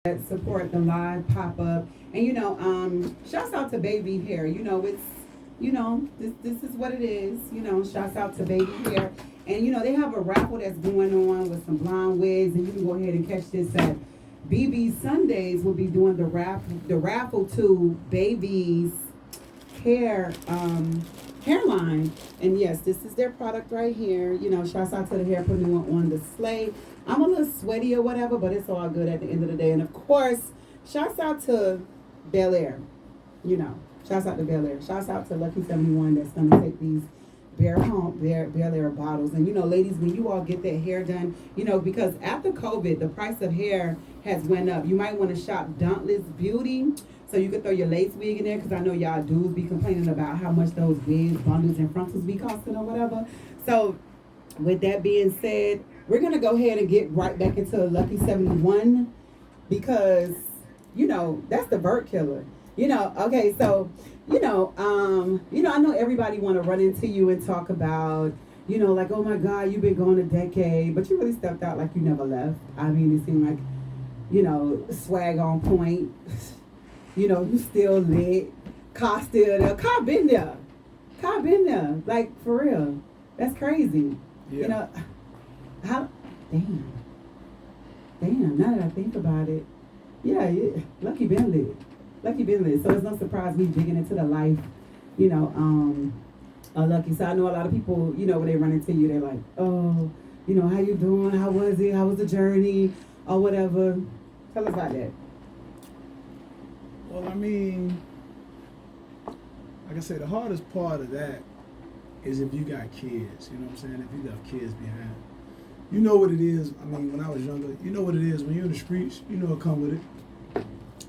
that support the live pop up. And shouts out to Baby Hair. It's this is what it is. Shouts out to Baby Hair. And they have a raffle that's going on with some blonde wigs, and you can go ahead and catch this at BB Sundays. Will be doing the raffle to Baby's hair hairline. And yes, this is their product right here. Shouts out to the hairpreneur on display. I'm a little sweaty or whatever, but it's all good at the end of the day. And of course, shouts out to Bel Air. Shouts out to Bel Air. Shouts out to Lucky 71 that's gonna take these Bel Air bottles. And ladies, when you all get that hair done, because after COVID, the price of hair has went up. You might want to shop Dauntless Beauty. So you could throw your lace wig in there, because I know y'all dudes be complaining about how much those wigs, bundles, and frontals be costing or whatever. So with that being said, we're going to go ahead and get right back into Lucky 71, because, that's the bird killer. Okay, so, I know everybody want to run into you and talk about, like, oh my God, you've been gone a decade, but you really stepped out like you never left. I mean, it seemed like, swag on point. You still lit. Car still there. Car been there. Car been there. Like, for real. That's crazy. Yeah. How, damn. Damn, now that I think about it. Yeah. Lucky been lit. Lucky been lit. So it's no surprise we digging into the life, Lucky. So I know a lot of people, when they run into you, they're like, oh, how you doing? How was it? How was the journey? Or whatever. Tell us about that. Well, I mean, like I said, the hardest part of that is if you got kids, you know what I'm saying? If you left kids behind. You know what it is. I mean, when I was younger, you know what it is. When you're in the streets, you know it come with it.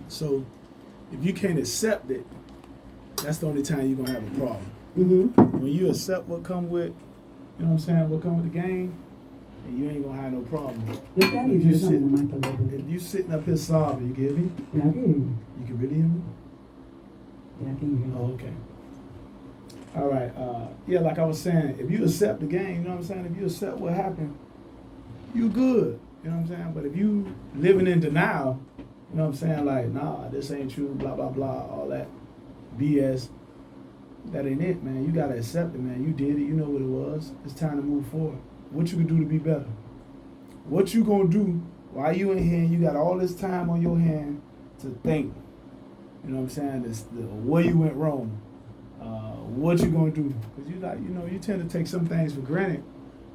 So if you can't accept it, that's the only time you're going to have a problem. Mm-hmm. When you accept what come with, you know what I'm saying, what come with the game, and you ain't going to have no problem. If you sitting up here sobbing, you get me? Yeah, I can hear you. You can really hear me? Yeah, I can hear you. Oh, okay. All right. Yeah, like I was saying, if you accept the game, you know what I'm saying? If you accept what happened, you good. You know what I'm saying? But if you living in denial, you know what I'm saying? Like, nah, this ain't true, blah, blah, blah, all that BS, that ain't it, man. You got to accept it, man. You did it. You know what it was. It's time to move forward. What you can do to be better? What you going to do while you in here and you got all this time on your hand to think? You know what I'm saying? Where you went wrong. What you gonna do? Because you tend to take some things for granted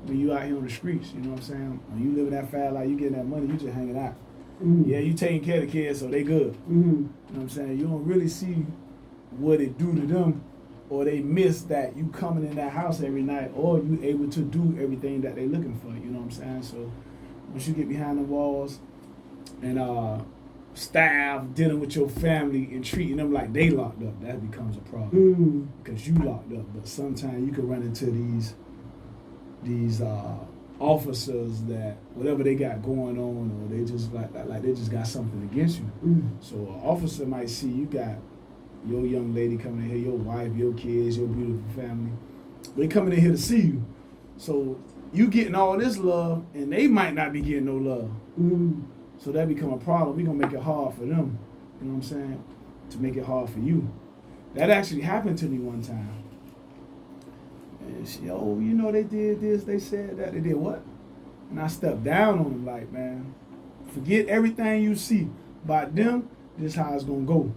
when you out here on the streets. You know what I'm saying? When you living that fast life, you getting that money, you just hanging out. Mm-hmm. Yeah, you taking care of the kids, so they good. Mm-hmm. You know what I'm saying? You don't really see what it do to them, or they miss that you coming in that house every night, or you able to do everything that they looking for. You know what I'm saying? So once you get behind the walls and staff dealing with your family and treating them like they locked up, that becomes a problem because you locked up. But sometimes you can run into these officers that whatever they got going on, or they just like they just got something against you. So an officer might see you got your young lady coming in here, your wife, your kids, your beautiful family. They coming in here to see you. So you getting all this love, and they might not be getting no love. So that become a problem. We're going to make it hard for them, you know what I'm saying, to make it hard for you. That actually happened to me one time. And she, they did this, they said that, they did what? And I stepped down on them like, man, forget everything you see about them, this is how it's going to go.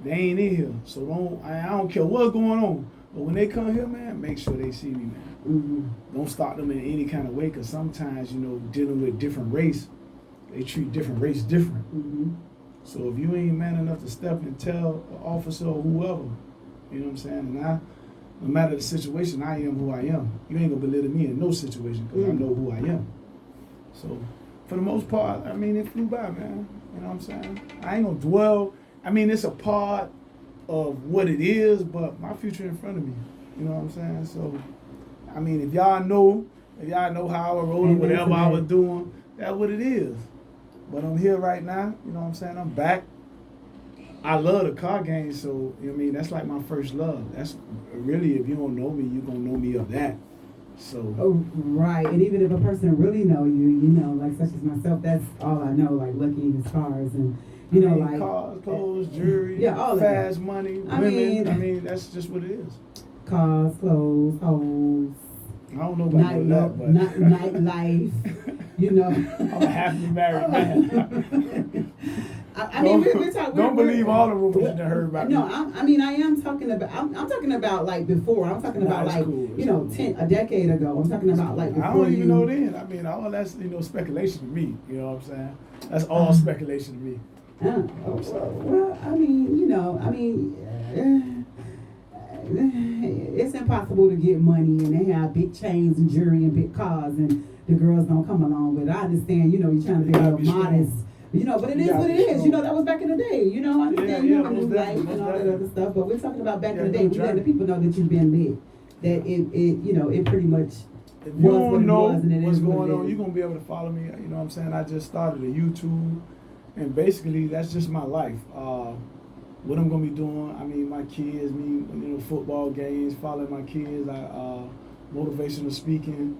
They ain't in here, so I don't care what's going on. But when they come here, man, make sure they see me, man. Don't stop them in any kind of way, because sometimes, dealing with different race, they treat different race different. So if you ain't man enough to step and tell the officer or whoever, you know what I'm saying? And no matter the situation, I am who I am. You ain't gonna belittle me in no situation because I know who I am. So for the most part, I mean, it flew by, man. You know what I'm saying? I ain't gonna dwell. I mean, it's a part of what it is, but my future in front of me. You know what I'm saying? So, I mean, if y'all know how I was rolling, whatever I was doing, that's what it is. But I'm here right now, you know what I'm saying? I'm back. I love the car game, so, that's like my first love. That's really, if you don't know me, you're going to know me of that. So right, and even if a person really know you, you know, like such as myself, that's all I know. Like looking at cars and you know, like cars, clothes, jewelry, yeah, all fast that. money, I women. mean, That's just what it is. cars, clothes, hoes, I don't know about that, but nightlife. You know, I'm a happily married man. I mean, we're talking. Don't believe all the rumors you done heard about No, me. I mean, I am talking about. I'm talking about like before. I'm talking about like cool. you know, cool. a decade ago. I'm talking about like before I don't even you. know then. I mean, all that's speculation to me. You know what I'm saying? That's all speculation to me. Well, I mean, you know, it's impossible to get money and they have big chains and jewelry and big cars and the girls don't come along with it. I understand, you know, you're trying to be a little modest. You know, but it is what it is. You know, that was back in the day. You know, I understand you have a new life and all that other stuff. But we're talking about back in the day. We let the people know that you've been lit. That it pretty much if you don't know what's going on, you're gonna be able to follow me. You know what I'm saying? I just started a YouTube, and basically that's just my life. What I'm gonna be doing, I mean, my kids, football games, following my kids, motivational speaking.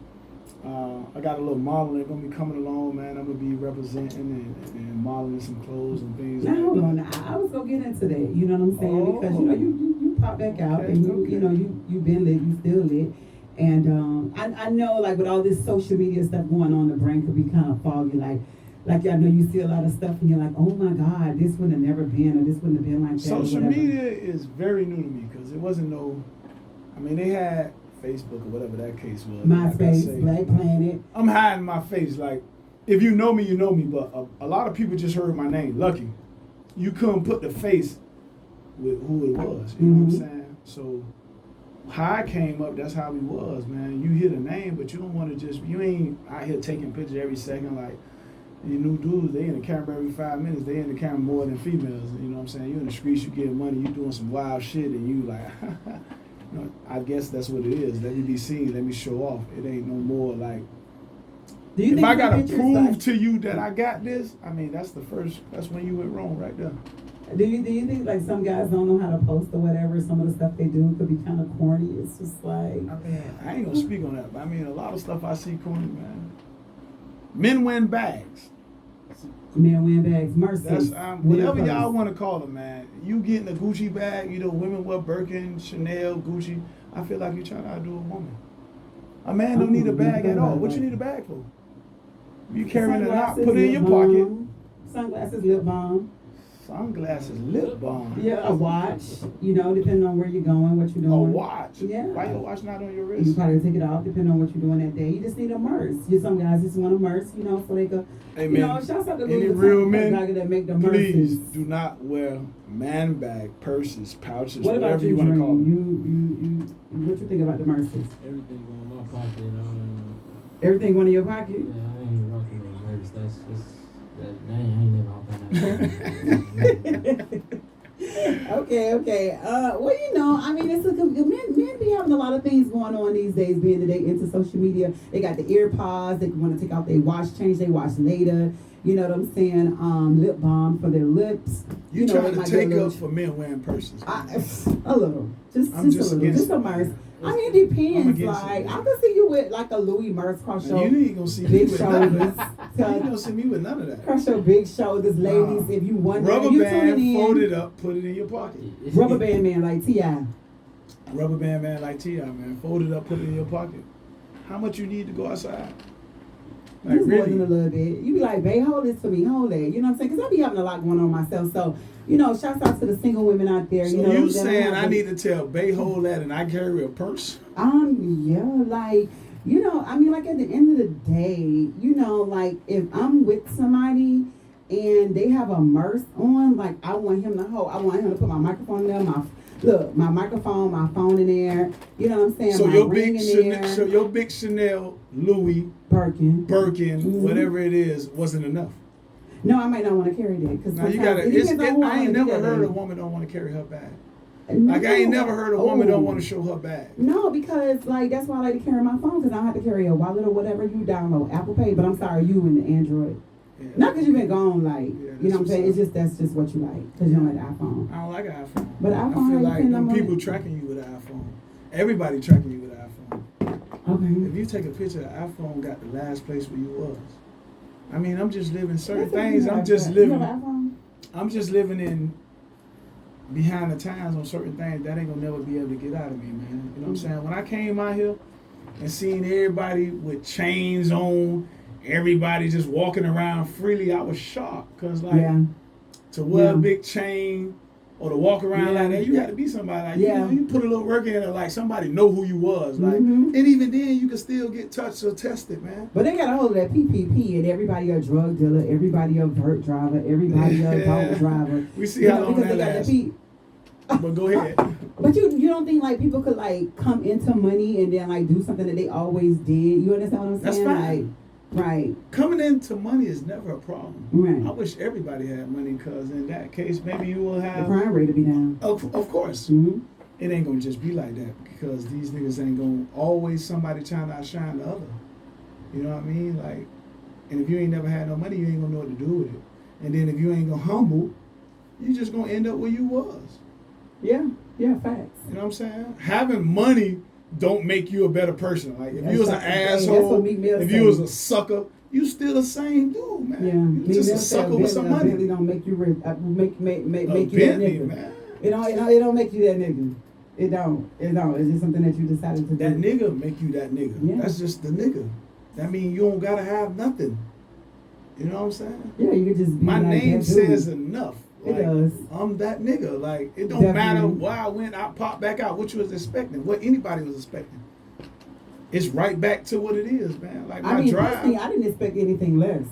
I got a little modeling gonna be coming along, man. I'm gonna be representing and modeling some clothes and things. Now hold on, I was gonna get into that. You know what I'm saying? Because you know you pop back out and you know you've been lit, you still lit, and I know like with all this social media stuff going on, the brain could be kind of foggy. Like I know you see a lot of stuff and you're like, oh my God, this would have never been, or this wouldn't have been like that. Social media is very new to me because it wasn't they had Facebook or whatever that case was. MySpace, Black Planet. I'm hiding my face. Like, if you know me, you know me. But a lot of people just heard my name, Lucky. You couldn't put the face with who it was. You know what I'm saying? So, how I came up, that's how we was, man. You hear the name, but you don't want to you ain't out here taking pictures every second. Like, you new dudes, they in the camera every 5 minutes. They in the camera more than females. You know what I'm saying? You in the streets, you get money, you doing some wild shit, and you like... I guess that's what it is. Let me be seen. Let me show off. It ain't no more like. If I gotta prove to you that I got this, I mean that's when you went wrong right there. Do you think like some guys don't know how to post or whatever? Some of the stuff they do could be kind of corny. It's just like. I mean, I ain't gonna speak on that, but I mean a lot of stuff I see corny, man. Men win bags. Men win bags. Mercy. That's whatever y'all want to call them, man. You getting a Gucci bag, women wear Birkin, Chanel, Gucci. I feel like you're trying to outdo a woman. A man don't need a bag at all. What you need a bag for? You carrying it out, put it in your pocket. Sunglasses, lip balm. Sunglasses, lip balm. Yeah, a watch. Depending on where you're going, what you're doing. A watch. Yeah. Why your watch not on your wrist? You probably take it off depending on what you're doing that day. You just need a merce. Some guys just want a merce, so they could. Hey, man, shouts out to any real men, that make the please merces. do not wear man bag, purses, pouches, what about whatever you want to call them. You what you think about the merces? Everything going in my pocket. Everything going in your pocket? Yeah, I ain't rocking those merch. That's just I ain't never hopping that. Okay. Well, I mean, men be having a lot of things going on these days, being that they into social media. They got the ear pods. They want to take out their watch, change their watch later. You know what I'm saying? Lip balm for their lips. You trying to take up for men wearing purses? A little, just a little, just a merce. I mean, it depends. Like, I can see you with like a Louis Merce cross your you ain't gonna see big me shoulders. You ain't gonna see me with none of that. Cross your big shoulders, ladies. If you want rubber you band, fold it up, put it in your pocket. Rubber band man like T.I. Rubber band man like T.I. man, fold it up, put it in your pocket. How much you need to go outside? Like, just really? more than a little bit. You be like, babe, hold this for me, hold that. You know what I'm saying? Because I be having a lot going on myself. So, shouts out to the single women out there. So you saying I need to tell Bay hold that and I carry a purse? Yeah, like, I mean, like at the end of the day, like if I'm with somebody and they have a merce on, like I want him to put my microphone in there, my microphone, my phone in there. You know what I'm saying? So my ring in there. So your big Chanel, Louis, Birkin, whatever it is, wasn't enough. No, I might not want to carry that because now you gotta. I ain't never heard a woman don't want to carry her bag. Like I ain't never heard a woman don't want to show her bag. No, because like that's why I like to carry my phone because I don't have to carry a wallet or whatever. You download Apple Pay, but I'm sorry, you in the Android. Yeah, not because you've been gone, like you know what I'm saying. It's just that's just what you like because you don't like the iPhone. I don't like an iPhone. But iPhone, I feel like when people tracking you with an iPhone, everybody tracking you with an iPhone. Okay. If you take a picture, the iPhone got the last place where you was. I mean, I'm just living certain That's what things. you I'm have, just you have living. an iPhone? I'm just living in behind the times on certain things that ain't gonna never be able to get out of me, man. You know what I'm saying? When I came out here and seeing everybody with chains on, everybody just walking around freely, I was shocked. Cause like to wear a big chain or to walk around like that, you had to be somebody like you know, you put a little work in it, like somebody know who you was. Like and even then you can still get touched or tested, man. But they got a hold of that PPP and everybody a drug dealer, everybody a vert driver, everybody a boat driver. We see how long that lasts. But go ahead. But you don't think like people could like come into money and then like do something that they always did? You understand what I'm saying? That's fine. Like, right. Coming into money is never a problem. Right. I wish everybody had money because in that case maybe you will have the crime rate to be down. Of course. Mm-hmm. It ain't gonna just be like that because these niggas ain't gonna always somebody trying to outshine the other. You know what I mean? Like, and if you ain't never had no money, you ain't gonna know what to do with it. And then if you ain't gonna humble, you just gonna end up where you was. Yeah, facts. You know what I'm saying? Having money don't make you a better person. Like if you was an asshole, if you was a sucker, you still the same dude, man. Yeah, you just a sucker with some money. Bentley don't make you make you Bentley, that nigga. Man. It don't make you that nigga. It don't. It's just something that you decided to do. That nigga make you that nigga. Yeah. That's just the nigga. That mean you don't gotta have nothing. You know what I'm saying? Yeah, you could just be my like name says enough. Like, it does. I'm that nigga. Like it don't matter why I went, I popped back out. What you was expecting? What anybody was expecting? It's right back to what it is, man. Like my drive. Personally, I didn't expect anything less.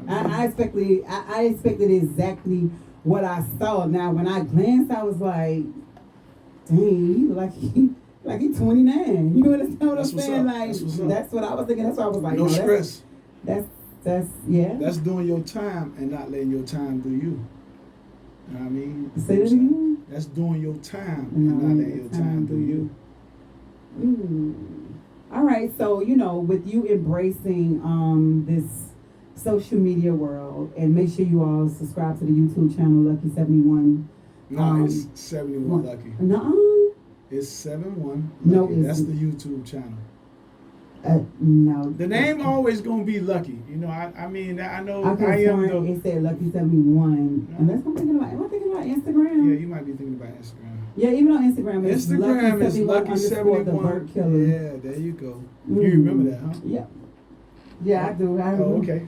I expected exactly what I saw. Now, when I glanced, I was like, "Dang, he look like he 29." You understand what I'm saying? Like that's what I was thinking. That's why I was like, no stress. That's yeah. That's doing your time and not letting your time do you. You know what I mean? Say it again. That's doing your time and not letting your time do you. All right, so with you embracing this social media world, and make sure you all subscribe to the YouTube channel Lucky71. No, it's 71 Lucky. No, it's 71 Lucky. No, that's the YouTube channel. No. The name always gonna be Lucky. You know, I mean, I know okay, I am the. It said Lucky71, and that's what I'm thinking about. Am I thinking about Instagram? Yeah, you might be thinking about Instagram. Yeah, even on Instagram, it's Lucky71 the Vert Killer. Yeah, there you go. You remember that, huh? Yeah. Yeah, I do. I remember. Oh, okay.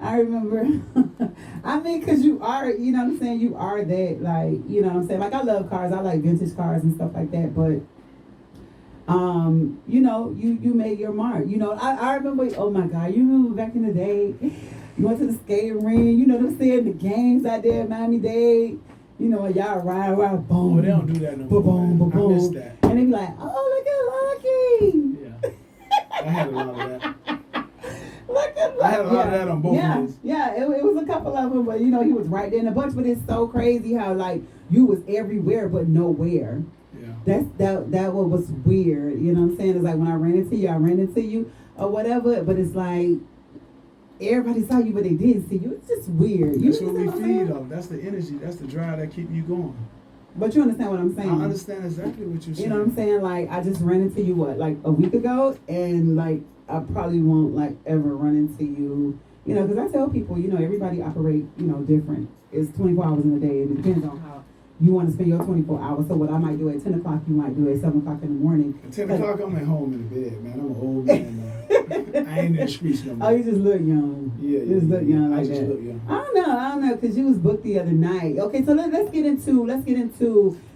I remember. I mean, because you are, you know what I'm saying? You are that, like, you know what I'm saying? Like, I love cars. I like vintage cars and stuff like that. But, you made your mark. You know, I remember, oh, my God. You remember back in the day, you went to the skating ring. You know, them seeing the games out there in Miami-Dade. You know, and y'all ride, boom. Oh, they don't do that no more. Boom. I miss that. And they be like, oh, look at Lucky. Yeah. I had a lot of that. Look at Lucky. I had a lot of that on both of these. Yeah, it was a couple of them, but he was right there in a bunch. But it's so crazy how like you was everywhere but nowhere. Yeah. That what was weird. You know what I'm saying? It's like when I ran into you or whatever. But it's like everybody saw you, but they didn't see you. It's just weird. That's what we feed off. That's the energy. That's the drive that keep you going. But you understand what I'm saying? I understand exactly what you're saying. You know what I'm saying? Like I just ran into you like a week ago, and like I probably won't like ever run into you. You know, because I tell people, everybody operate, different. It's 24 hours in a day. It depends on how you want to spend your 24 hours. So what I might do at 10 o'clock, you might do at 7 o'clock in the morning. At 10 o'clock, I'm at home in the bed, man. I'm an old man now. I ain't in the streets no more. Oh, you just look young. Yeah, you just look young like I just that. look young. I don't know, because you was booked the other night. Okay, so let's get into,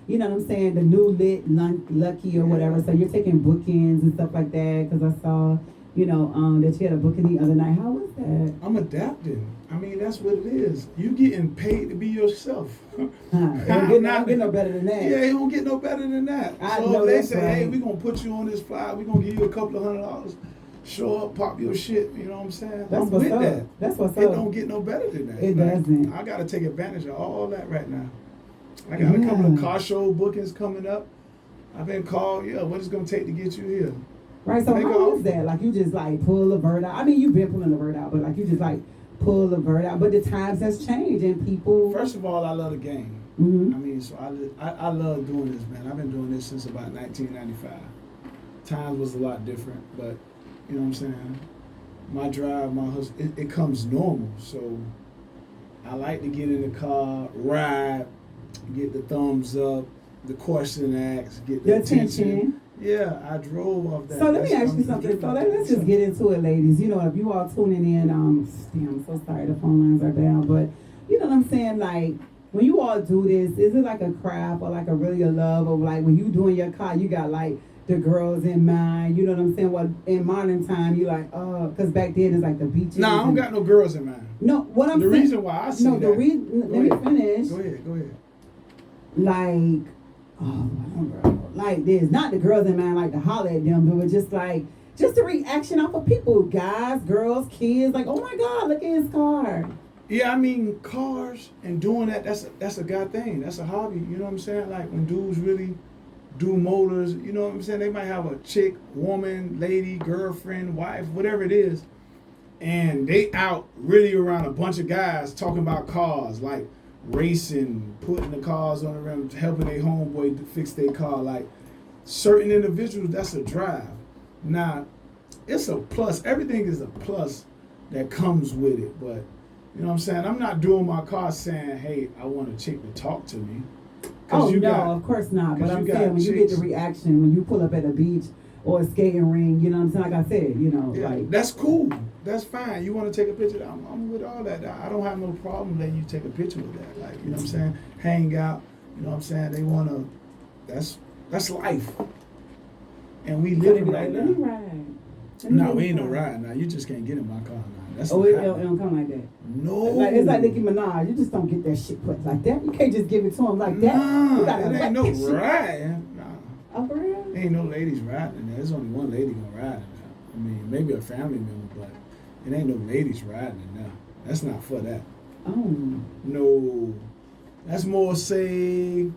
you know what I'm saying, the new lit Lucky or whatever. So you're taking bookings and stuff like that, because I saw, that you had a booking the other night. How was that? I'm adapting. I mean, that's what it is. You getting paid to be yourself. It don't get no better than that. Yeah, it don't get no better than that. So if they say, hey, we're going to put you on this flyer, we're going to give you a couple of $100, show up, pop your shit, you know what I'm saying? That's what's up. That. That's what's up. It up. don't get no better than that. It doesn't. I got to take advantage of all that right now. I got a couple of car show bookings coming up. I've been called, what it's going to take to get you here. Right, so how is that? Like, you just, like, pull the vert out. I mean, you've been pulling the vert out, but, like, you just, like, pull the vert out. But the times has changed, and people... First of all, I love the game. Mm-hmm. I mean, so I love doing this, man. I've been doing this since about 1995. times was a lot different, but you know what I'm saying. My drive, my hustle, it comes normal. So I like to get in the car, ride, get the thumbs up, the question asked, get the attention. Yeah, I drove off that. So let me ask you something. So let's just get into it, ladies. You know, if you all tuning in, damn, I'm so sorry the phone lines are down, but you know what I'm saying? Like, when you all do this, is it like a craft or like a really a love, or like when you doing your car, you got like the girls in mind, you know what I'm saying? Well, in modern time, you like, because back then it's like the beaches. No, I don't got no girls in mind. No, what I'm the saying. The reason why I say no, that. the reason. Let me finish. Go ahead. Like, like this, not the girls in mind, like to holler at them, but just like, just the reaction off of people, guys, girls, kids, like, oh my God, look at his car. Yeah, I mean, cars and doing that's a guy thing. That's a hobby. You know what I'm saying? Like when dudes really do motors, you know what I'm saying? They might have a chick, woman, lady, girlfriend, wife, whatever it is, and they out really around a bunch of guys talking about cars, like racing, putting the cars on the rim, helping their homeboy to fix their car. Like certain individuals, that's a drive. Now, it's a plus. Everything is a plus that comes with it, but you know what I'm saying? I'm not doing my car saying, hey, I want a chick to talk to me. Oh, no, of course not. But I'm saying when you get the reaction, when you pull up at a beach or a skating ring, you know what I'm saying? Like I said, you know, yeah, like. That's cool. That's fine. You want to take a picture? I'm with all that. I don't have no problem letting you take a picture with that. Like, you know what I'm saying? Hang out. You know what I'm saying? They want to, that's life. And we live it right now. Let me ride. No, we ain't no ride now. You just can't get in my car now. That's it don't come like that. No. Like, it's like Nicki Minaj. You just don't get that shit put like that. You can't just give it to him like that. Nah, it ain't no ride. Nah. Oh, for real? Ain't no ladies riding in there. There's only one lady gonna ride in there. I mean, maybe a family member, but it ain't no ladies riding in there. That's not for that. Oh. No. That's more say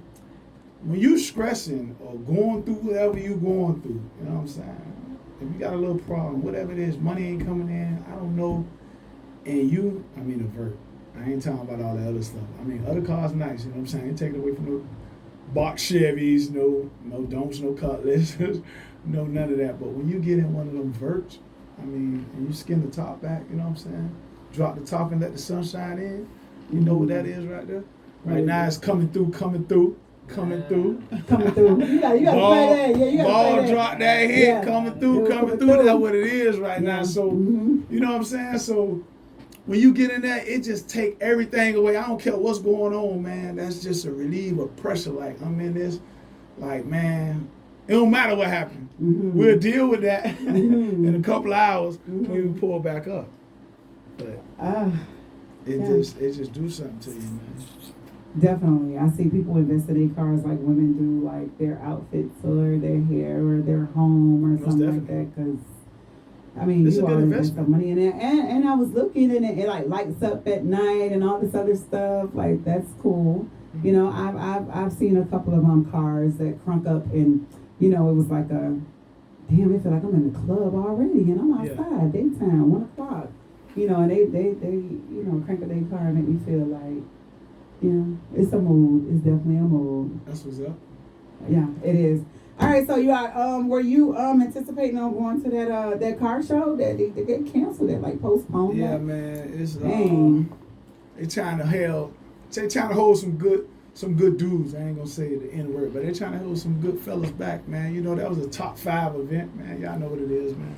when you stressing or going through whatever you going through, you know what I'm saying? If you got a little problem, whatever it is, money ain't coming in, I don't know, and avert. I ain't talking about all the other stuff. I mean, other cars nice, you know what I'm saying? Ain't taking away from no box Chevys, no Don'ts, no Cutlass, no none of that. But when you get in one of them verts, I mean, and you skin the top back, you know what I'm saying? Drop the top and let the sunshine in. You know what that is right there? Right now it's coming through. Coming through. You gotta play that. Yeah, you gotta ball play that. drop that hit, Yeah. coming through. That's what it is right now. So, you know what I'm saying? So, when you get in there, it just take everything away. I don't care what's going on, man. That's just a relief of pressure. Like, I'm in this, like, man, it don't matter what happened. We'll deal with that in a couple of hours when we pull back up. But it just do something to you, man. Definitely. I see people invest in their cars like women do, like their outfits or their hair or their home or something like that. Because, I mean, it's you a good always investment. invest some money in it. And I was looking and it like lights up at night and all this other stuff. Like, that's cool. You know, I've seen a couple of cars that crunk up and, you know, it was like a, damn, it feel like I'm in the club already and I'm outside, daytime, 1 o'clock. You know, and they you know, crank up their car and make me feel like, you know, it's a mood. It's definitely a mood. That's what's up. Yeah, it is. All right, so you are were you anticipating on going to that car show that they get canceled, that like postponed? Yeah, man, it's they trying to hold some good dudes. I ain't gonna say the N word, but they're trying to hold some good fellas back, man. You know, that was a top 5 event, man. Y'all know what it is, man.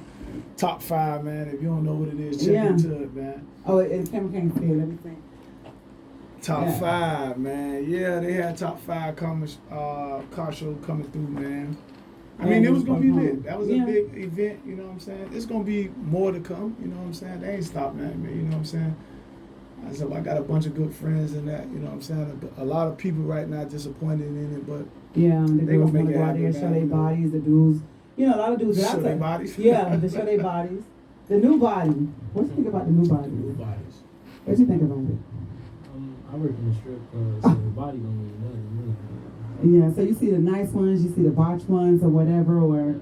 Top 5, man. If you don't know what it is, check into it, man. Oh, it can't say. Let me think. Top 5, man. Yeah, they had top 5 car show coming through, man. I mean, it was gonna be lit. That was a big event, you know what I'm saying? It's gonna be more to come, you know what I'm saying? They ain't stopping that, man, you know what I'm saying? I got a bunch of good friends in that, you know what I'm saying? A lot of people right now disappointed in it, but yeah, the they girls gonna want make to it go out happen, there and show man, their you know. bodies. The dudes, you know, a lot of dudes. Show their bodies? Yeah, to show their bodies. The new body. What you think about the new body? New bodies. What you think about it? I work in the strip club, so the body don't mean nothing to me. Yeah, so you see the nice ones, you see the botched ones or whatever, or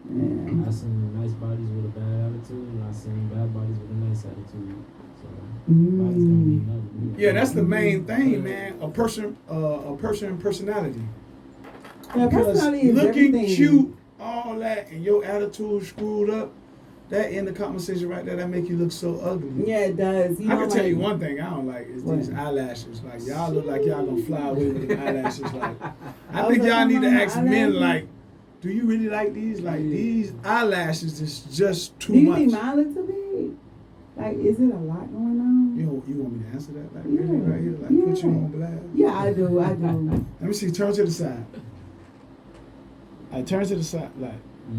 I seen nice bodies with a bad attitude, and I seen bad bodies with a nice attitude. So bodies don't mean nothing to me. Yeah, that's the main thing, man. A person and personality. Yeah, Because personality is looking everything. cute all that and your attitude screwed up, that end the conversation right there, that make you look so ugly. Yeah, it does. I can tell you one thing I don't like is these What? eyelashes. Like, y'all look like y'all gonna fly away with the eyelashes. Like, I Oh, think so y'all need to come on, ask men, eyelashes? like, do you really like these? Like, these eyelashes is just too Do you much. think mine look too big? Like, is it a lot going on? You want me to answer that? Like, Yeah. really, right here? Like, Yeah. put you on blast? Yeah, I do. Let me see, turn to the side. I turn to the side, like,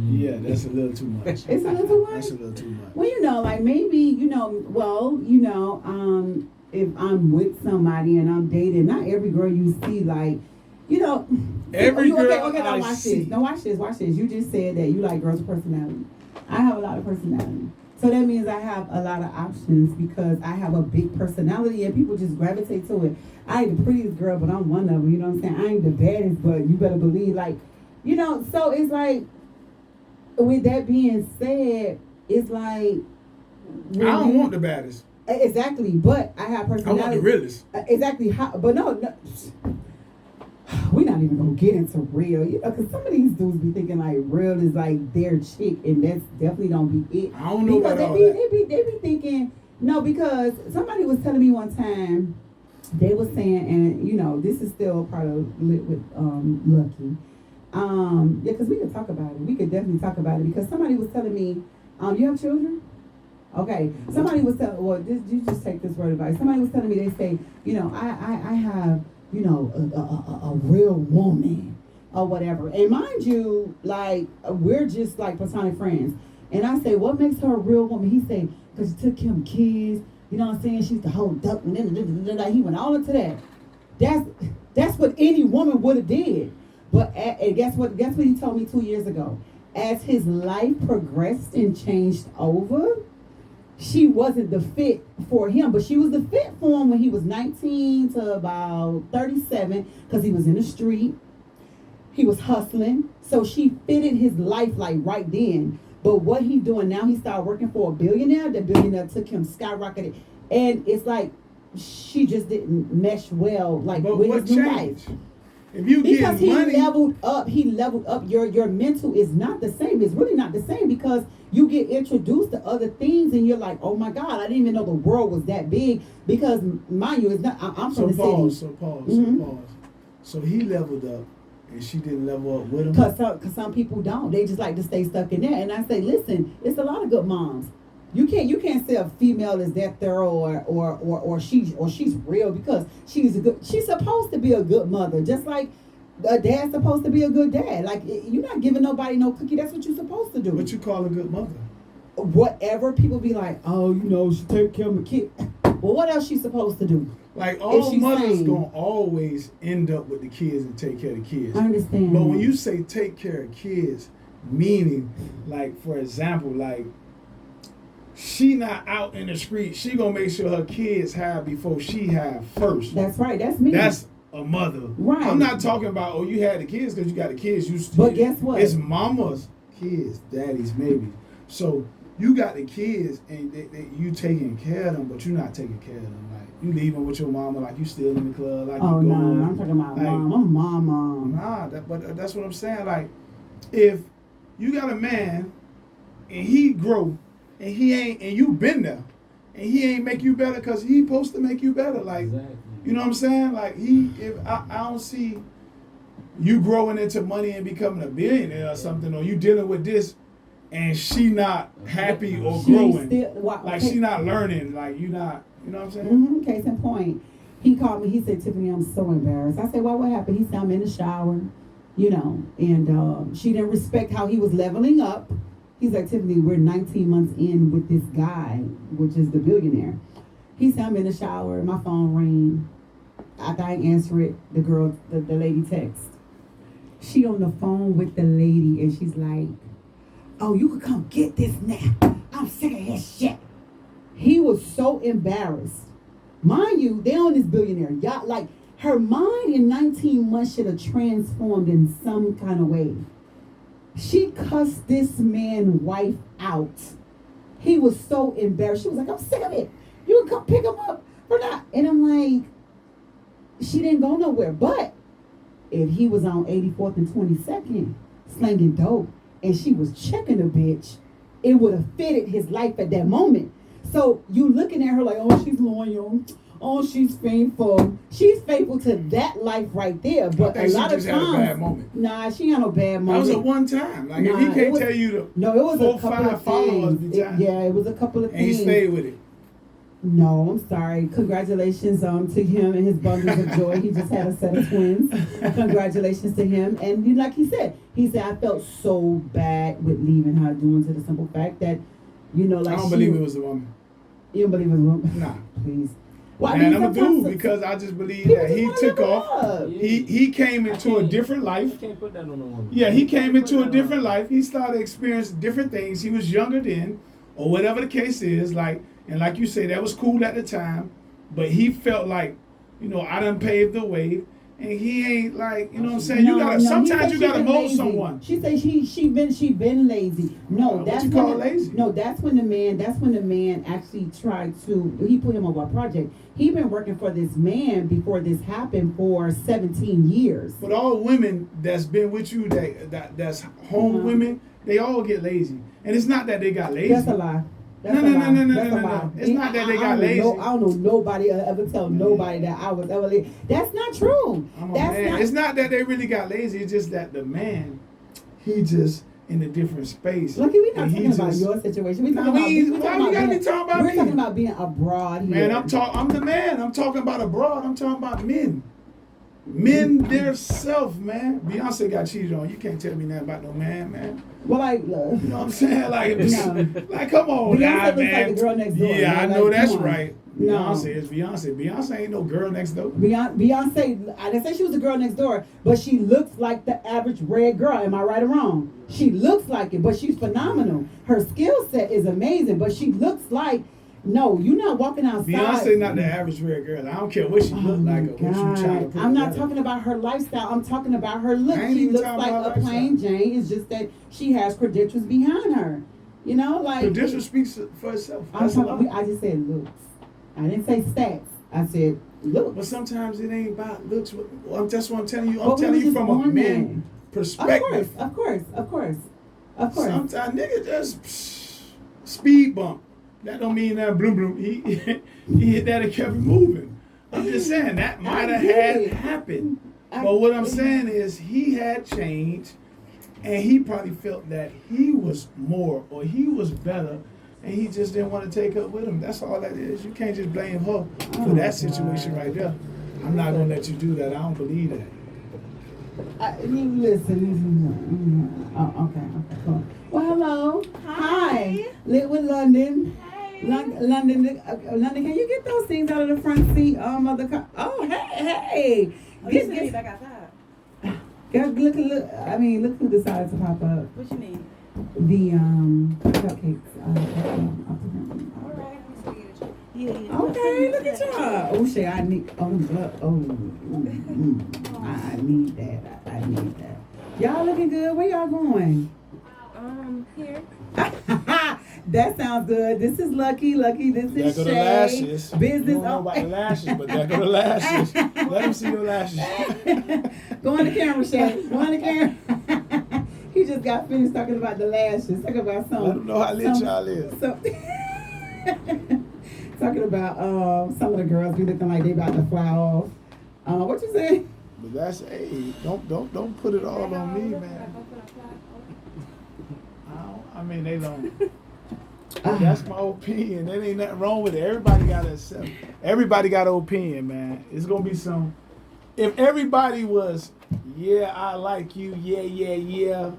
yeah, that's a little too much. It's a little too much? That's a little too much. Well, like maybe, if I'm with somebody and I'm dating, not every girl you see, like, Every girl okay, now I watch see. this. Now watch this. You just said that you like girls with personality. I have a lot of personality. So that means I have a lot of options because I have a big personality and people just gravitate to it. I ain't the prettiest girl, but I'm one of them. You know what I'm saying? I ain't the baddest, but you better believe, like, so it's like, with that being said, it's like, I don't want the baddest. Exactly, but I have I personality. want the realest. Exactly, but no, we're not even gonna get into real, because some of these dudes be thinking like real is like their chick, and that's definitely don't be it. I don't know because about all that. they be thinking no, because somebody was telling me one time, they was saying, and this is still part of lit with Lucky. Yeah, because we could talk about it. We could definitely talk about it because somebody was telling me, you have children? Okay. Somebody was telling, you just take this word of advice. Somebody was telling me, they say, I have, a real woman or whatever. And mind you, like, we're just like platonic friends. And I say, what makes her a real woman? He say, because she took him kids. You know what I'm saying? She used to hold duck. He went all into that. That's what any woman would have did. But and guess what? Guess what he told me 2 years ago? As his life progressed and changed over, she wasn't the fit for him, but she was the fit for him when he was 19 to about 37, because he was in the street. He was hustling. So she fitted his life like right then. But what he's doing now, he started working for a billionaire. The billionaire took him skyrocketed. And it's like she just didn't mesh well like But with what his new changed? life. If you Because get money, he leveled up. Your mental is not the same. It's really not the same because you get introduced to other things and you're like, oh my God, I didn't even know the world was that big. Because mind you, it's not. I'm from the city. So pause. Mhm. So he leveled up, and she didn't level up with him. Cause some people don't. They just like to stay stuck in there. And I say, listen, it's a lot of good moms. You can't say a female is that thorough or she's real because she's supposed to be a good mother, just like a dad's supposed to be a good dad. Like, you're not giving nobody no cookie. That's what you're supposed to do. What you call a good mother? Whatever people be like, oh, she take care of my kid. Well, what else she supposed to do? Like, all she's mothers saying- gonna always end up with the kids and take care of the kids. I understand. But when you say take care of kids, meaning, like, for example, like, she not out in the street, she gonna make sure her kids have before she have first. That's right. That's me. That's a mother. Right. I'm not talking about, you had the kids because you got the kids. But guess what? It's mama's kids, daddy's maybe. So you got the kids and you taking care of them, but you're not taking care of them. Like, you leaving with your mama, like you still in the club, like oh you no, going. I'm talking about like, mom. I'm mom. Nah, but that's what I'm saying. Like, if you got a man and he grow and he ain't, and you been there, and he ain't make you better because he supposed to make you better. Like, Exactly. you know what I'm saying? Like, if I don't see you growing into money and becoming a billionaire or something, or you dealing with this and she not happy or growing, she not learning, like you not, you know what I'm saying? Mm-hmm. Case in point, he called me. He said, Tiffany, I'm so embarrassed. I said, well, what happened? He said, I'm in the shower, and she didn't respect how he was leveling up. He's like, Tiffany, we're 19 months in with this guy, which is the billionaire. He said, I'm in the shower, my phone rang. After I answer it, the lady texts. She on the phone with the lady, and she's like, oh, you could come get this now. I'm sick of his shit. He was so embarrassed. Mind you, they on this billionaire yacht. Like, her mind in 19 months should have transformed in some kind of way. She cussed this man's wife out. He was so embarrassed. She was like, I'm sick of it. You can come pick him up or not. And I'm like, she didn't go nowhere. But if he was on 84th and 22nd slanging dope and she was checking the bitch, it would have fitted his life at that moment. So you looking at her like, oh, she's loyal. Oh, she's faithful. She's faithful to that life right there. But a lot of times, had a bad moment. Nah, she had no bad moment. That was a one time. Like if he can't tell you the no, it was 4, a couple 5 of followers things. be time. Yeah, it was a couple of And things. he stayed with it. No, I'm sorry. Congratulations to him and his bundles of joy. He just had a set of twins. Congratulations to him. And like he said, I felt so bad with leaving her, due to the simple fact that, like I don't believe it was the woman. You don't believe it was a woman? Nah. Please. Well, And I'm a dude because I just believe that he took off. He came into a different life. You can't put that on a woman. Yeah, he came into a different life. He started experiencing different things. He was younger then, or whatever the case is. Like you say, that was cool at the time, but he felt like, I done paved the way, and he ain't like, you know what I'm saying. Sometimes you gotta mold someone. She said she been lazy. No, that's what you call lazy. No, that's when the man actually tried to. He put him on a project. He been working for this man before this happened for 17 years. But all women that's been with you that's home women, they all get lazy, and it's not that they got lazy. That's a lie. No. It's not that they got lazy. I don't know nobody ever tell nobody that I was ever lazy. That's not true. It's not that they really got lazy. It's just that the man, he just in a different space. Lucky, we're not talking about your situation. We're talking about being abroad here. Man, I'm the man. I'm talking about abroad. I'm talking about men. Men their self, man. Beyonce got cheated on. You can't tell me nothing about no man. Well, like, you know what I'm saying? Like come on, Beyonce now, looks man. like the girl next door. Yeah, I know that's right. No. Beyonce is Beyonce. Beyonce ain't no girl next door. Beyonce, I didn't say she was the girl next door, but she looks like the average red girl. Am I right or wrong? She looks like it, but she's phenomenal. Her skill set is amazing, but she looks like. No, you're not walking outside. Beyonce not the average red girl. I don't care what she look like or what you trying to put I'm not together. talking about her lifestyle. I'm talking about her look. She looks like a plain Jane. It's just that she has credentials behind her. Like credentials speaks for itself. I just said looks. I didn't say stats. I said looks. But sometimes it ain't about looks. That's what I'm telling you. I'm telling you from a man perspective. Of course. Sometimes nigga just speed bump. That don't mean that bloom bloom. He hit that and kept it moving. I'm just saying that might have had happened. But what I'm saying is he had changed, and he probably felt that he was more or he was better, and he just didn't want to take up with him. That's all that is. You can't just blame her for that situation right there. I'm not gonna let you do that. I don't believe that. Listen. Oh, okay, cool. Well, hello. Hi. Lit with London. London, can you get those things out of the front seat of the car? Oh, hey. Get back outside. Look who decided to pop up. What you need? The cupcakes. All right, let me see. Yeah. Okay, look at y'all. Oh shit, I need. I need that. I need that. Y'all looking good. Where y'all going? Here. That sounds good. This is Lucky. This is Shay. The lashes. Business. You don't know about the lashes, but there go the lashes. Let them see your lashes. Go on the camera, Shay. Go on the camera. He just got finished talking about the lashes. Talking about some. Let them know how lit y'all is. Talking about some of the girls be looking like they about to fly off. What you say? But that's don't put it all on me, man. I mean they don't. That's my opinion. There ain't nothing wrong with it. Everybody got an opinion, man. It's gonna be some. If everybody was, yeah, I like you, yeah,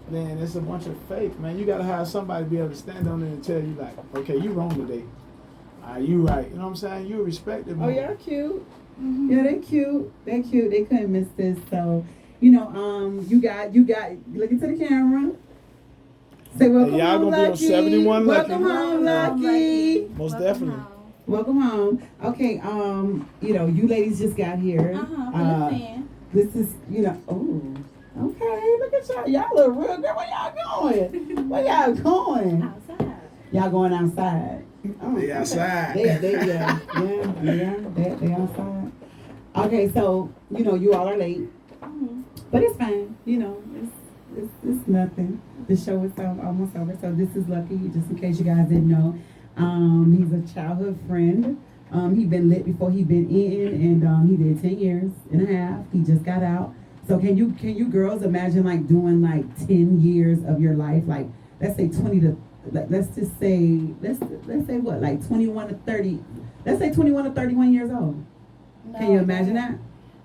then it's a bunch of fake, man. You gotta have somebody be able to stand on there and tell you like, okay, you wrong today. You right. You know what I'm saying? You respect them. Oh, y'all cute. Mm-hmm. Yeah, they cute. They cute. They couldn't miss this. So, you got look into the camera. Say welcome home, y'all gonna Lucky. be on 71 Lucky. Welcome home, Lucky. Most definitely. Welcome home. Okay, you ladies just got here. This is, okay, look at y'all. Y'all look real good. Where y'all going? Where y'all going? Outside. Y'all going outside. Oh, They outside. They outside. Okay, so, you all are late. Mm-hmm. But it's fine. it's nothing. The show is almost over. So this is Lucky, just in case you guys didn't know. He's a childhood friend. He been lit before he been in, and he did 10 years and a half. He just got out. So can you girls imagine like doing like 10 years of your life? Like let's say 20 to let's say what, like 21 to 30. Let's say 21 to 31 years old. No, Can you imagine that?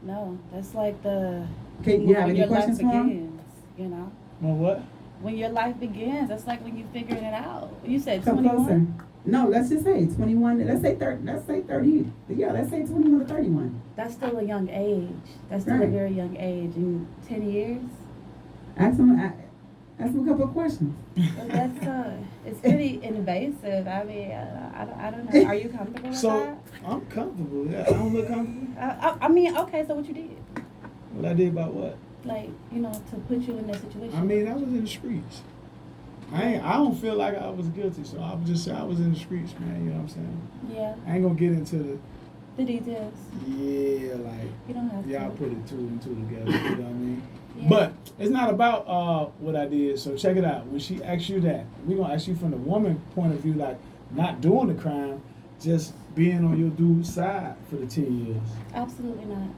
No, that's like the. Can you have when any your questions life for him? begins, you know? Well, what? When your life begins, that's like when you figuring it out. You said Come 21. closer. No, let's just say 21. Let's say 30. Let's say 30. Yeah, let's say 21 to 31. That's still a young age. That's still a Right. very young age. In 10 years, Ask him a couple of questions. but that's it's pretty invasive. I mean, I don't know. Are you comfortable with So that? I'm comfortable. Yeah, I don't look comfortable. I mean, okay. So what you did? What I did about what? Like, to put you in that situation. I mean, I was in the streets. I don't feel like I was guilty, so I would just say I was in the streets, man. You know what I'm saying? Yeah. I ain't gonna get into The details. yeah, like You don't have y'all to. put it two and two together. You know what I mean? Yeah. But it's not about what I did. So check it out. When she asks you that, we're gonna ask you from the woman point of view, like not doing the crime, just being on your dude's side for the 10 years. Absolutely not.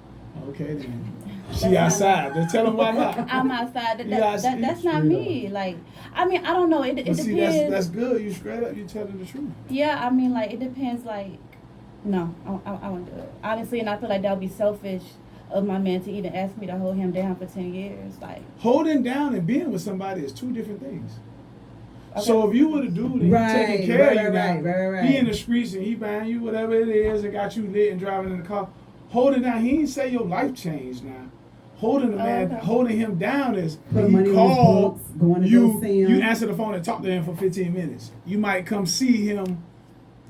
Okay then. She outside. Just tell them why not. I'm outside. You guys- That's not straight me. Like, I mean, I don't know. It But see, depends. that's good. You straight up. You telling the truth. Yeah, I mean, like, it depends. Like, no, I won't do it. Honestly, and I feel like that would be selfish of my man to even ask me to hold him down for 10 years. Like, Holding down and being with somebody is two different things. okay. So if you were the dude and he Right, taking care of you right, now, right. he in the streets and he buying you whatever it is and got you lit and driving in the car, holding down, he ain't say your life changed now. Holding the man, Okay. holding him down is Put he money on his called books, going to you, go see him. you answer the phone and talk to him for 15 minutes. You might come see him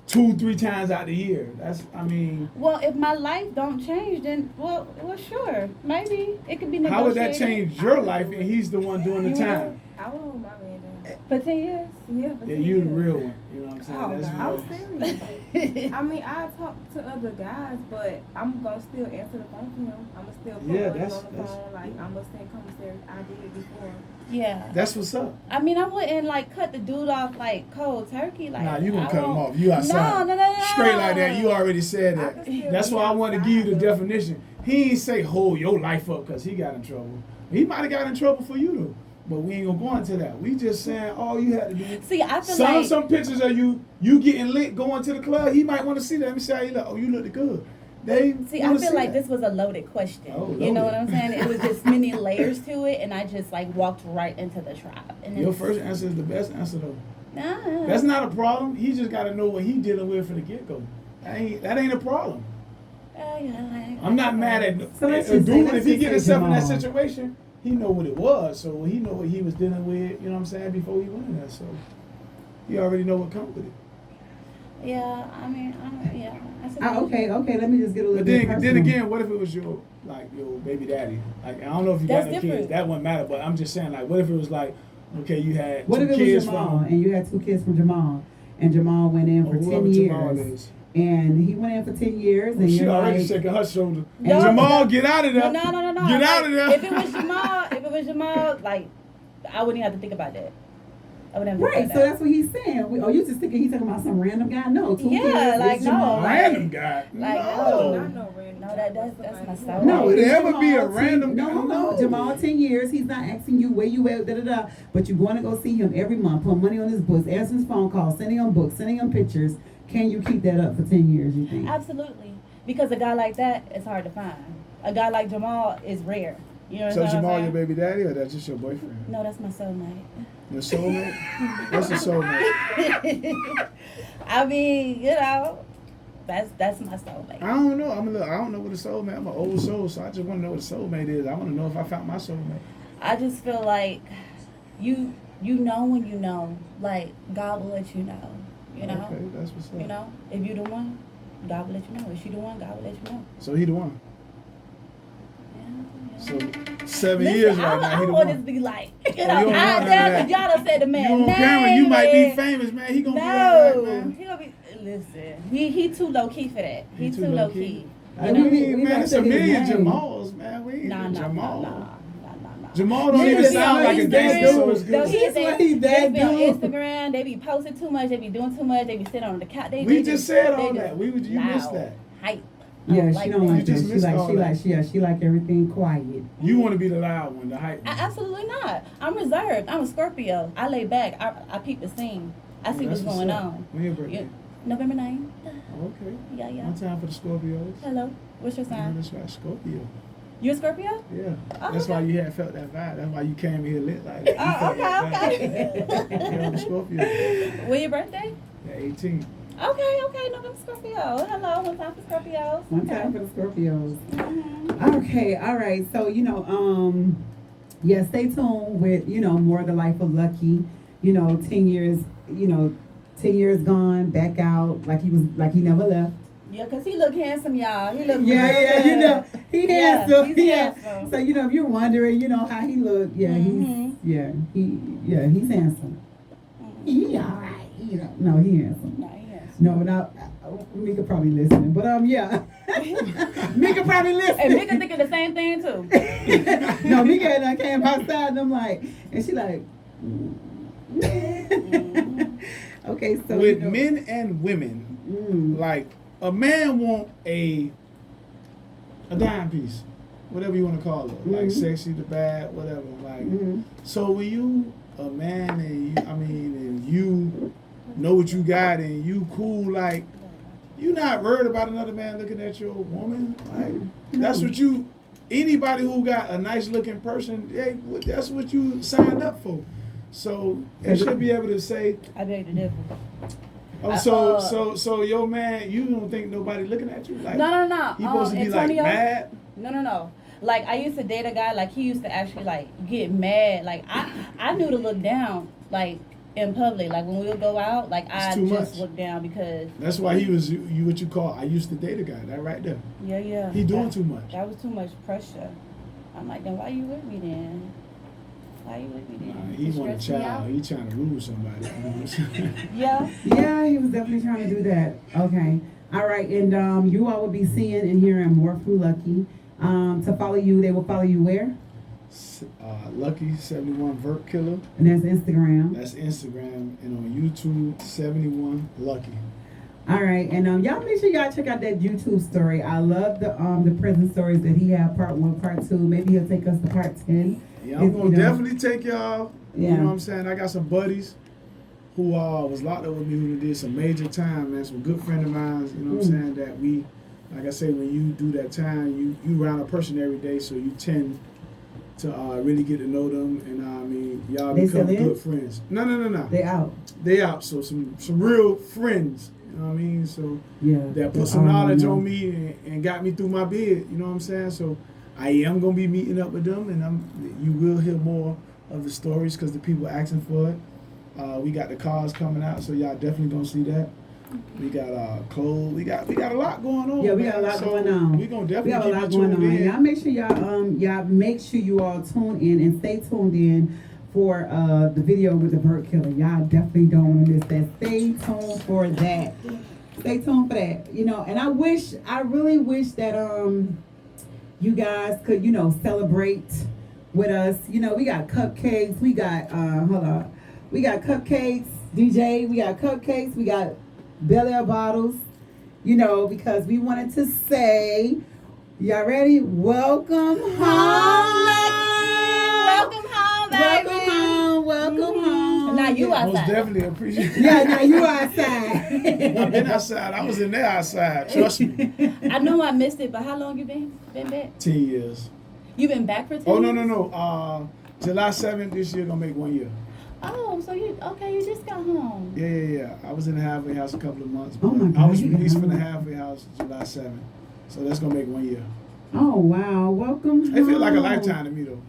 2-3 times out the year. I mean, well, if my life don't change, then, well, sure. Maybe. It could be negotiated. how would that change your life and he's the one doing the time? I will hold my man down. For 10 years? Yeah, Yeah, you the real one. You know what I'm saying? Oh, That's God. real. I'm serious. I mean, I talk to other guys, but I'm gonna still answer the phone for him. I'm gonna still put Yeah, money that's- on the that's- phone. Like, I'm gonna send commissary. I did it before. Yeah. That's what's up. I mean, I wouldn't, like, cut the dude off, like, cold turkey. Like, Nah, you gonna I cut him won't- off. You outside. No. Straight like that. You already said I that. can still That's be why I wanted to give you the outside, though. definition. He ain't say hold your life up because he got in trouble. He might have got in trouble for you though. But we ain't gonna go into that. We just saying all you had to do. See, I feel like... Some pictures of you getting lit going to the club. He might want to see that. Let me see how you look. Oh, you look good. They See, I wanna feel see like that. this was a loaded question. Oh, You know loaded. what I'm saying? It was just many layers to it, and I just, like, walked right into the trap. And Your it's- first answer is the best answer though. Nah. That's not a problem. He just got to know what he dealing with from the get go. That ain't a problem. I'm not mad at So let's a just say- dude let's if he just get say himself in that Jamal. situation. He know what it was, so he know what he was dealing with. You know what I'm saying before he went in there, so he already know what comes with it. Yeah, I mean, yeah. I suppose. Okay. Let me just get a little But bit then personal. again, what if it was your baby daddy? Like I don't know if you That's got no different. kids. That wouldn't matter. But I'm just saying, like, what if it was like, okay, you had What two if it kids was Jamal from and you had 2 kids from Jamal, and Jamal went in for 10 whoever years, Jamal is. and he went in for 10 years, and She you're already like, shaking her shoulder. No, Jamal, but- get out of there. No. Get out Like, of there. If it was Jamal, like, I wouldn't even have to think about that. I wouldn't have to right. think So about that's what he's saying. You just thinking he's talking about some random guy? No, 2 Yeah, kids. like, it's no. Jamal. Random guy. Like, no. Not no random. No, that's my soul. No, Would it's it ever be a Jamal random 10, no, guy? no, Jamal 10 years. He's not asking you where you at, but you're going to go see him every month, put money on his books, answering his phone calls, sending him books, sending him pictures. Can you keep that up for 10 years, you think? Absolutely. Because a guy like that is hard to find. A guy like Jamal is rare. You know So what I'm Jamal, saying? your baby daddy, or that's just your boyfriend? No, that's my soulmate. Your soulmate? What's a soulmate? I mean, that's my soulmate. I don't know. I don't know what a soulmate. I'm an old soul, so I just want to know what a soulmate is. I want to know if I found my soulmate. I just feel like you know when you know, like God will let you know. You know, Okay, that's what's up. you know, if you the one, God will let you know. If she the one, God will let you know. So he the one. Yeah. So 7 Listen, years right now, I he the want this one. to be like, you don't want hot none down, of because y'all done said the You man on name. camera, you might be and- famous, man. He gonna be alright, No, man. he gonna be. Listen, he too low key for that. He too low key. I You know, mean, we man, gotta it's a say his million name. Jamals, man. We ain't Nah. Jamal. Jamal don't Yeah, even sound like a he's gangster, that so it's dude. good. He's like he's they that be on dude. Instagram, they be posting too much, they be doing too much, they be sitting on the couch. We just said all that. You missed that. Hype. Yeah, like she don't that. like You that. just She missed like all she that. like she like everything quiet. You want to be the loud one, the hype one. Absolutely not. I'm reserved. I'm a Scorpio. I lay back. I peep the scene. I see Yeah, what's that's going up. on. When your birthday? November 9th. Okay. Yeah. One time for the Scorpios. Hello. What's your Yeah, sign? that's right, Scorpio. You a Scorpio? Yeah. Oh, That's okay. why you had felt that vibe. That's why you came here lit like that. You Oh, felt that okay. vibe. Yeah, I'm a Scorpio. When your birthday? Yeah, 18. Okay, November Scorpio. Hello, one time for Scorpios. One time for the Scorpios. Mhm. Okay, all right. So yeah, stay tuned with more of the life of Lucky. 10 years. 10 years gone, back out like he never left. Yeah, cause he look handsome, y'all. He look Yeah, he Yeah, handsome. he's Yeah. handsome. So if you're wondering, how he look, yeah, Mhm. he's handsome. He all right. No, he handsome. Nah, he handsome. No, Mika probably listening, but yeah, Mika probably And listening. Mika thinking the same thing too. No, Mika and I came outside, and I'm like, and she like. Okay, so With men and women, like a man want a dime piece, whatever you want to call it, like Mhm. sexy to bad, whatever. Like, so when you a man and you know what you got and you cool, like you not worried about another man looking at your woman. Like that's what you. Anybody who got a nice looking person, that's what you signed up for. So they should be able to say, I beg to differ. oh, so your man, you don't think nobody looking at you? Like, No. he supposed to be Antonio, like mad? No. Like I used to date a guy, like he used to actually like get mad. Like I knew to look down, like in public. Like when we would go out, like It's I too just much. look down because That's why he was you what you call. I used to date a guy. That right there. yeah. He doing that, too much. That was too much pressure. I'm like, then why you with me then? Why you with me then? He To want a stress me out? child. He trying to rule somebody. You know what I'm saying? Yeah. Yeah, he was definitely trying to do that. Okay. All right. And you all will be seeing and hearing more from Lucky. To follow you, they will follow you where? Lucky 71 Vert Killer. And that's Instagram. That's Instagram, and on YouTube 71 Lucky. All right. And y'all make sure y'all check out that YouTube story. I love the prison stories that he had, part 1, part 2. Maybe he'll take us to part 10. Yeah, I'm If, gonna definitely take y'all. Yeah. You know what I'm saying? I got some buddies who was locked up with me who did some major time, man. Some good friend of mine, you know what I'm saying, that we, like I say, when you do that time, you around a person every day, so you tend to really get to know them, and y'all They become still in? good friends. No. They out. They out, so some real friends, you know what I mean? So Yeah. that put some knowledge on me and got me through my bid, you know what I'm saying? So I am gonna be meeting up with them, and you will hear more of the stories because the people asking for it. We got the cars coming out, so y'all definitely gonna see that. We got clothes. We got a lot going on. Yeah, we man. got a lot So going on. We gonna We definitely got a keep lot you going tuned on. in. Y'all make sure you all tune in and stay tuned in for the video with the bird killer. Y'all definitely don't want to miss that. Stay tuned for that. Stay tuned for that. And I really wish that you guys could, celebrate with us. We got cupcakes. We got hold on. We got cupcakes, DJ. We got cupcakes. We got Bel Air bottles. Because we wanted to say, y'all ready? Welcome home, Welcome home, baby. Welcome home. Now you Most outside. definitely appreciate it. Yeah, now you outside. I've been outside. I was in there outside. Trust me. I know I missed it, but how long you been back? 10 years. You been back for 10 Oh, years? no. July 7th this year gonna make 1 year. Oh, so you just got home. Yeah. I was in the halfway house a couple of months. Oh my I God, was you got released from the home. halfway house July 7th. So that's gonna make 1 year. Oh, wow. Welcome home. It feel like a lifetime to me though.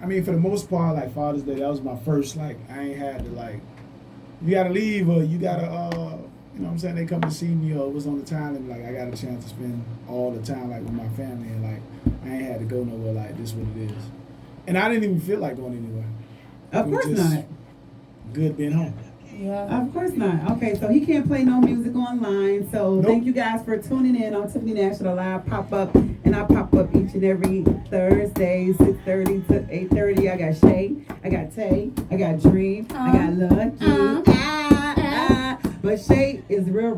I mean, for the most part, like Father's Day, that was my first, like, I ain't had to, like, you gotta leave or you gotta, you know what I'm saying, they come to see me or it was on the time and like, I got a chance to spend all the time, like, with my family and, like, I ain't had to go nowhere, like, this what it is. And I didn't even feel like going anywhere. Of It was course just not. Good being home. Yeah. Of course not. Okay, so he can't play no music online. So Nope. thank you guys for tuning in on Tiffany National Live Pop Up and and I pop up each and every Thursday, 6:30 to 8:30. I got Shay, I got Tay, I got Dream, I got Lucky. But Shay is real